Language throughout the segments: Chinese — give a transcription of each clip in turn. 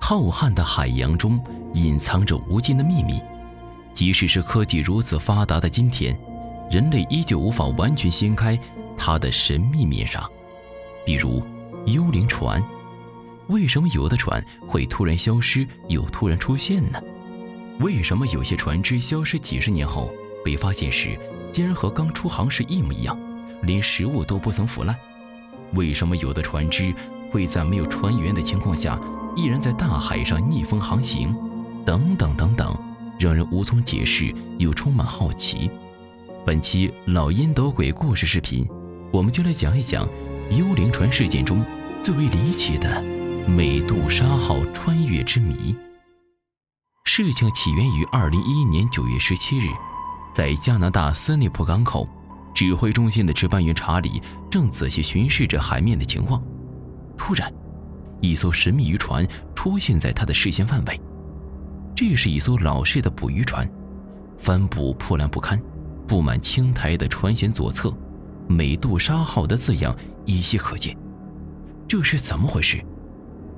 浩瀚的海洋中隐藏着无尽的秘密，即使是科技如此发达的今天，人类依旧无法完全掀开它的神秘面纱。比如幽灵船，为什么有的船会突然消失又突然出现呢？为什么有些船只消失几十年后被发现时竟然和刚出航时一模一样，连食物都不曾腐烂？为什么有的船只会在没有船员的情况下依然在大海上逆风航行？等等等等，让人无从解释又充满好奇。本期老烟斗鬼故事视频，我们就来讲一讲幽灵船事件中最为离奇的美杜莎号穿越之谜。事情起源于2011年9月17日，在加拿大斯内普港口，指挥中心的值班员查理正仔细巡视着海面的情况。突然，一艘神秘渔船出现在他的视线范围。这是一艘老式的捕鱼船，帆布破烂不堪，布满青苔的船舷左侧，美杜莎号的字样依稀可见。这是怎么回事？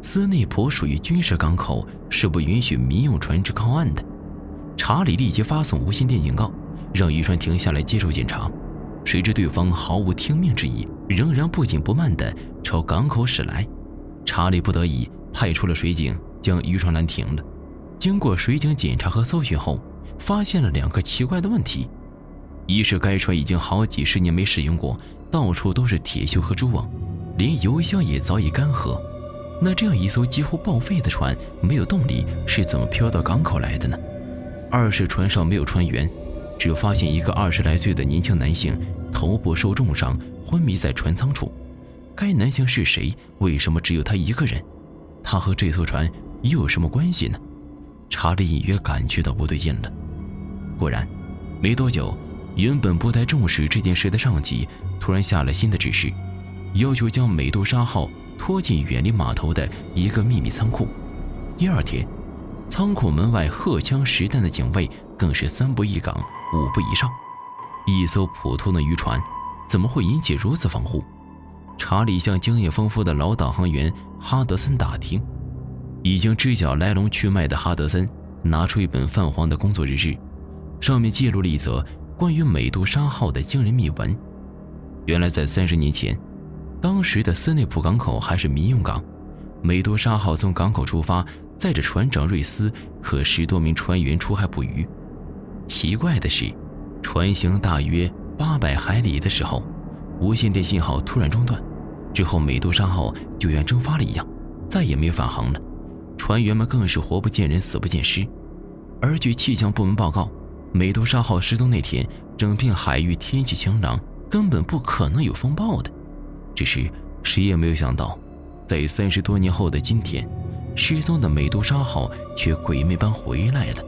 斯内普属于军事港口，是不允许民用船只靠岸的。查理立即发送无线电警告，让渔船停下来接受检查。谁知对方毫无听命之意，仍然不紧不慢地朝港口驶来。查理不得已派出了水警，将渔船拦停了。经过水警检查和搜寻后，发现了2个奇怪的问题。一是该船已经好几十年没使用过，到处都是铁锈和蛛网，连油箱也早已干涸。那这样一艘几乎报废的船，没有动力，是怎么飘到港口来的呢？二是船上没有船员，只发现一个20来岁的年轻男性头部受重伤，昏迷在船舱处。该男性是谁？为什么只有他一个人？他和这艘船又有什么关系呢？查理隐约感觉到不对劲了。果然，没多久，原本不太重视这件事的上级突然下了新的指示，要求将美杜莎号拖进远离码头的一个秘密仓库。第二天，仓库门外荷枪实弹的警卫更是3步一岗5步一哨。一艘普通的渔船怎么会引起如此防护？查理向经验丰富的老导航员哈德森打听。已经知晓来龙去脉的哈德森拿出一本泛黄的工作日志，上面记录了一则关于美杜莎号的惊人秘闻。原来在30年前，当时的斯内普港口还是民用港，美杜莎号从港口出发，载着船长瑞斯和10多名船员出海捕鱼。奇怪的是，船行大约800海里的时候，无线电信号突然中断，之后美杜莎号就像蒸发了一样，再也没有返航了。船员们更是活不见人死不见尸。而据气象部门报告，美杜莎号失踪那天，整片海域天气晴朗，根本不可能有风暴的。只是谁也没有想到，在30多年后的今天，失踪的美杜莎号却鬼魅般回来了，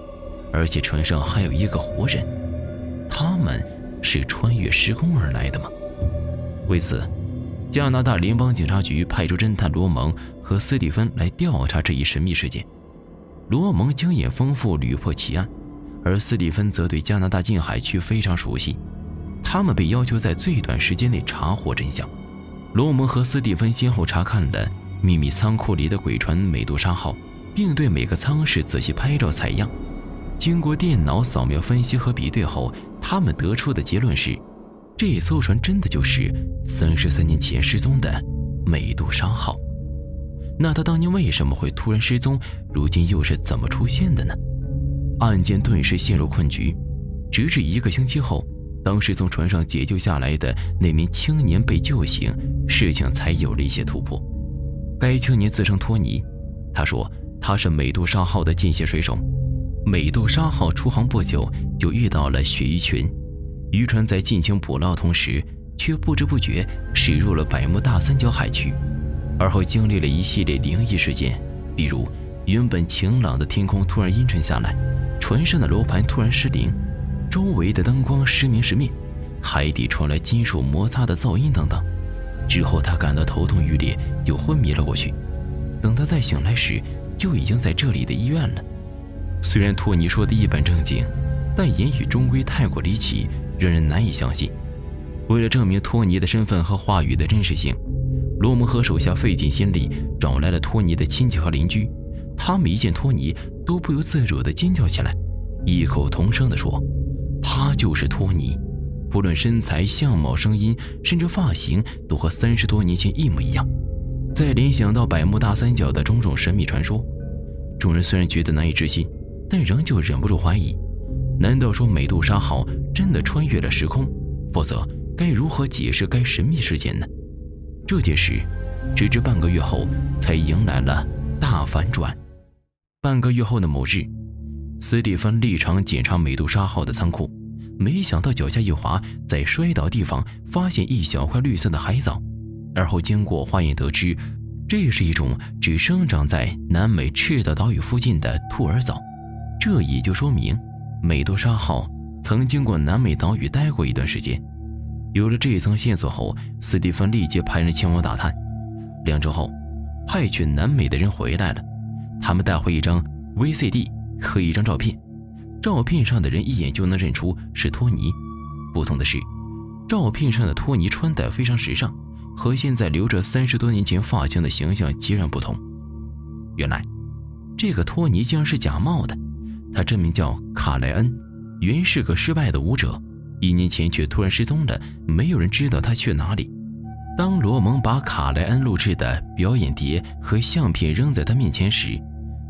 而且船上还有一个活人。他们是穿越时空而来的吗？为此，加拿大联邦警察局派出侦探罗蒙和斯蒂芬来调查这一神秘事件。罗蒙经验丰富，屡破奇案，而斯蒂芬则对加拿大近海区非常熟悉。他们被要求在最短时间内查获真相。罗蒙和斯蒂芬先后查看了秘密仓库里的鬼船美杜莎号，并对每个舱室仔细拍照采样。经过电脑扫描分析和比对后，他们得出的结论是，这艘船真的就是33年前失踪的美杜莎号。那他当年为什么会突然失踪，如今又是怎么出现的呢？案件顿时陷入困局，直至1个星期后，当时从船上解救下来的那名青年被救醒，事情才有了一些突破。该青年自称托尼，他说他是美杜莎号的见习水手。美杜莎号出航不久就遇到了鳕鱼群，渔船在尽情捕捞同时，却不知不觉驶入了百慕大三角海区。而后经历了一系列灵异事件，比如原本晴朗的天空突然阴沉下来，船上的罗盘突然失灵，周围的灯光时明时灭，海底传来金属摩擦的噪音等等。之后他感到头痛欲裂，又昏迷了过去。等他再醒来时，就已经在这里的医院了。虽然托尼说的一本正经，但言语终归太过离奇，让人难以相信。为了证明托尼的身份和话语的真实性，罗蒙和手下费尽心力找来了托尼的亲戚和邻居，他们一见托尼都不由自主地尖叫起来，异口同声地说：“他就是托尼，不论身材、相貌、声音，甚至发型，都和30多年前一模一样。”再联想到百慕大三角的种种神秘传说，众人虽然觉得难以置信，但仍旧忍不住怀疑：难道说美杜莎号真的穿越了时空？否则该如何解释该神秘事件呢？这件事直至半个月后才迎来了大反转。半个月后的某日，斯蒂芬立场检查美杜莎号的仓库，没想到脚下一滑，在摔倒地方发现一小块绿色的海藻，而后经过化验得知，这是一种只生长在南美赤道岛屿附近的兔儿藻。这也就说明美杜莎号曾经过南美岛屿待过一段时间。有了这一层线索后，斯蒂芬立即派人前往打探。2周后，派去南美的人回来了，他们带回一张 VCD 和一张照片，照片上的人一眼就能认出是托尼。不同的是，照片上的托尼穿戴非常时尚，和现在留着30多年前发型的形象截然不同。原来这个托尼竟然是假冒的，他真名叫卡莱恩，原是个失败的舞者，1年前却突然失踪了，没有人知道他去哪里。当罗蒙把卡莱恩录制的表演碟和相片扔在他面前时，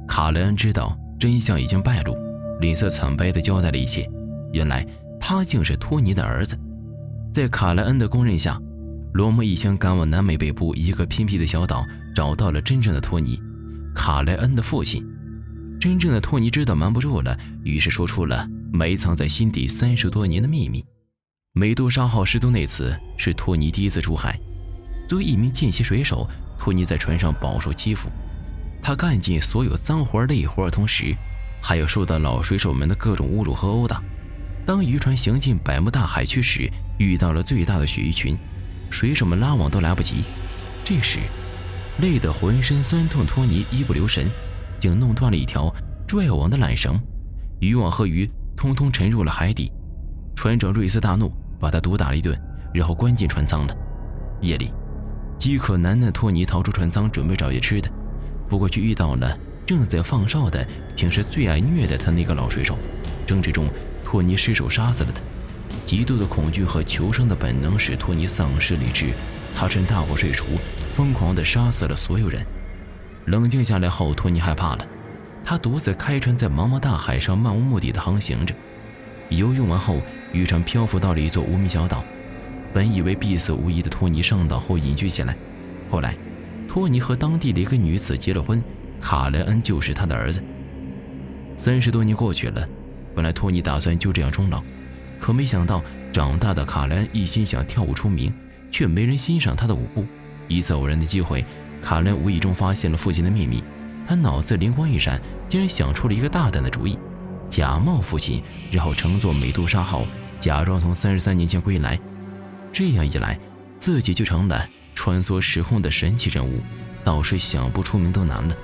卡莱恩知道真相已经败露，脸色惨白地交代了一切。原来他竟是托尼的儿子。在卡莱恩的供认下，罗蒙一行赶往南美北部一个偏僻的小岛，找到了真正的托尼，卡莱恩的父亲。真正的托尼知道瞒不住了，于是说出了埋藏在心底30多年的秘密。美杜莎号失踪那次是托尼第一次出海。作为一名见习水手，托尼在船上饱受欺负，他干尽所有脏活累活的同时，还要受到老水手们的各种侮辱和殴打。当渔船行进百慕大海区时，遇到了最大的鳕鱼群，水手们拉网都来不及。这时累得浑身酸痛，托尼一不留神竟弄断了一条拽网的缆绳，渔网和鱼通通沉入了海底。船长瑞斯大怒，把他毒打了一顿，然后关进船舱了。夜里，饥渴难耐的托尼逃出船舱，准备找些吃的，不过却遇到了正在放哨的平时最爱虐待他那个老水手。争执中，托尼失手杀死了他。极度的恐惧和求生的本能使托尼丧失理智，他趁大火睡熟，疯狂地杀死了所有人。冷静下来后，托尼害怕了，他独自开船在茫茫大海上漫无目的地航行着。游泳完后，渔船漂浮到了一座无名小岛。本以为必死无疑的托尼上岛后隐居起来。后来，托尼和当地的一个女子结了婚，卡莱恩就是他的儿子。30多年过去了，本来托尼打算就这样终老，可没想到长大的卡莱恩一心想跳舞出名，却没人欣赏他的舞步。一次偶然的机会，卡莱恩无意中发现了父亲的秘密，他脑子灵光一闪，竟然想出了一个大胆的主意，假冒父亲，然后乘坐美杜莎号，假装从33年前归来。这样一来，自己就成了穿梭时空的神奇人物，倒是想不出名都难了。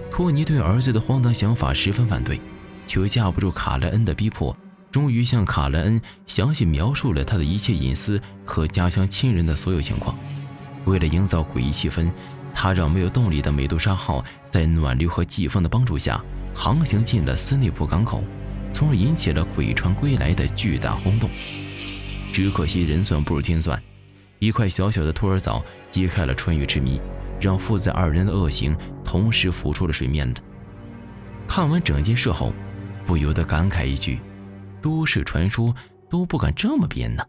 托尼对儿子的荒唐想法十分反对，却架不住卡莱恩的逼迫，终于向卡莱恩详细描述了他的一切隐私和家乡亲人的所有情况。为了营造诡异气氛，他让没有动力的美杜莎号在暖流和季风的帮助下航行进了斯内普港口，从而引起了鬼船归来的巨大轰动。只可惜人算不如天算，一块小小的兔儿藻揭开了穿越之谜，让父子2人的恶行同时浮出了水面了。看完整件事后，不由得感慨一句：都市传说都不敢这么编呢。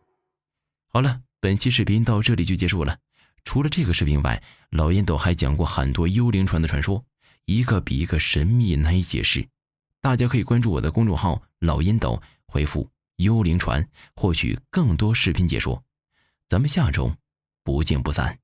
好了，本期视频到这里就结束了。除了这个视频外，老烟斗还讲过很多幽灵船的传说，一个比一个神秘难以解释。大家可以关注我的公众号老烟斗，回复幽灵船获取更多视频解说。咱们下周不见不散。